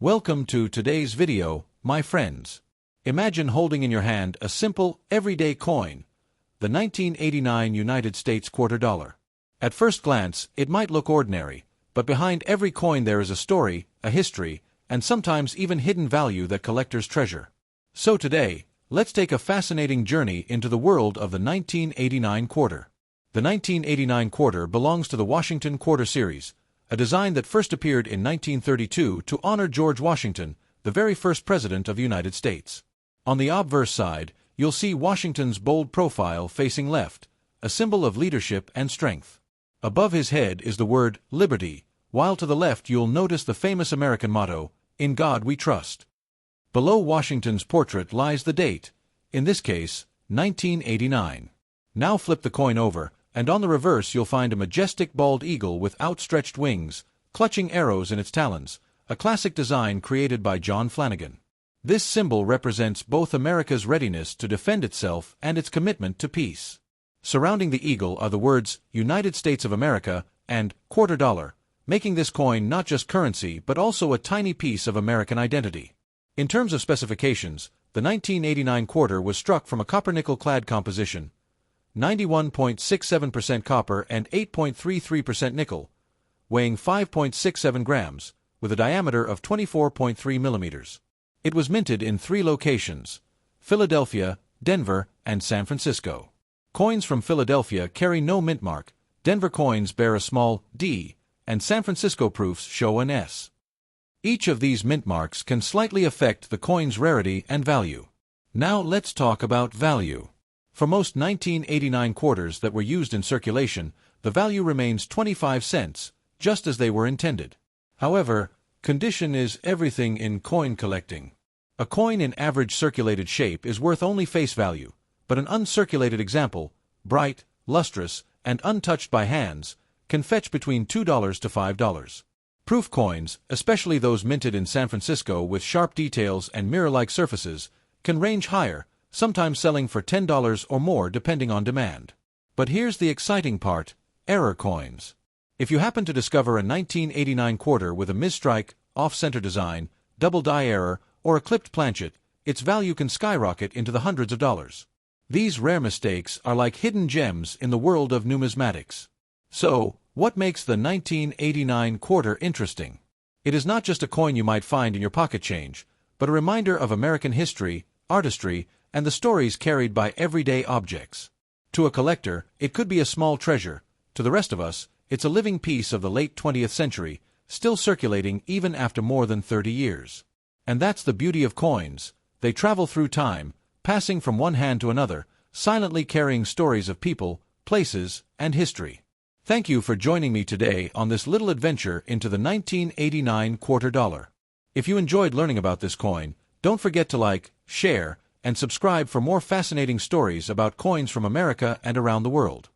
Welcome to today's video, my friends. Imagine holding in your hand a simple, everyday coin, the 1989 United States quarter dollar. At first glance, it might look ordinary, but behind every coin there is a story, a history, and sometimes even hidden value that collectors treasure. So today, let's take a fascinating journey into the world of the 1989 quarter. The 1989 quarter belongs to the Washington Quarter Series, a design that first appeared in 1932 to honor George Washington, the very first president of the United States. On the obverse side, you'll see Washington's bold profile facing left, a symbol of leadership and strength. Above his head is the word Liberty, while to the left you'll notice the famous American motto, "In God We Trust." Below Washington's portrait lies the date, in this case, 1989. Now flip the coin over, and on the reverse you'll find a majestic bald eagle with outstretched wings, clutching arrows in its talons, a classic design created by John Flanagan. This symbol represents both America's readiness to defend itself and its commitment to peace. Surrounding the eagle are the words United States of America and quarter dollar, making this coin not just currency but also a tiny piece of American identity. In terms of specifications, the 1989 quarter was struck from a copper-nickel-clad composition, 91.67% copper and 8.33% nickel, weighing 5.67 grams, with a diameter of 24.3 millimeters. It was minted in 3 locations: Philadelphia, Denver, and San Francisco. Coins from Philadelphia carry no mint mark, Denver coins bear a small D, and San Francisco proofs show an S. Each of these mint marks can slightly affect the coin's rarity and value. Now let's talk about value. For most 1989 quarters that were used in circulation, the value remains 25 cents, just as they were intended. However, condition is everything in coin collecting. A coin in average circulated shape is worth only face value, but an uncirculated example, bright, lustrous, and untouched by hands, can fetch between $2 to $5. Proof coins, especially those minted in San Francisco with sharp details and mirror-like surfaces, can range higher, sometimes selling for $10 or more depending on demand. But here's the exciting part: error coins. If you happen to discover a 1989 quarter with a misstrike, off-center design, double die error, or a clipped planchet, its value can skyrocket into the hundreds of dollars. These rare mistakes are like hidden gems in the world of numismatics. So, what makes the 1989 quarter interesting? It is not just a coin you might find in your pocket change, but a reminder of American history, artistry, and the stories carried by everyday objects. To a collector, it could be a small treasure. To the rest of us, it's a living piece of the late 20th century, still circulating even after more than 30 years. And that's the beauty of coins. They travel through time, passing from one hand to another, silently carrying stories of people, places, and history. Thank you for joining me today on this little adventure into the 1989 quarter dollar. If you enjoyed learning about this coin, don't forget to like, share, and subscribe for more fascinating stories about coins from America and around the world.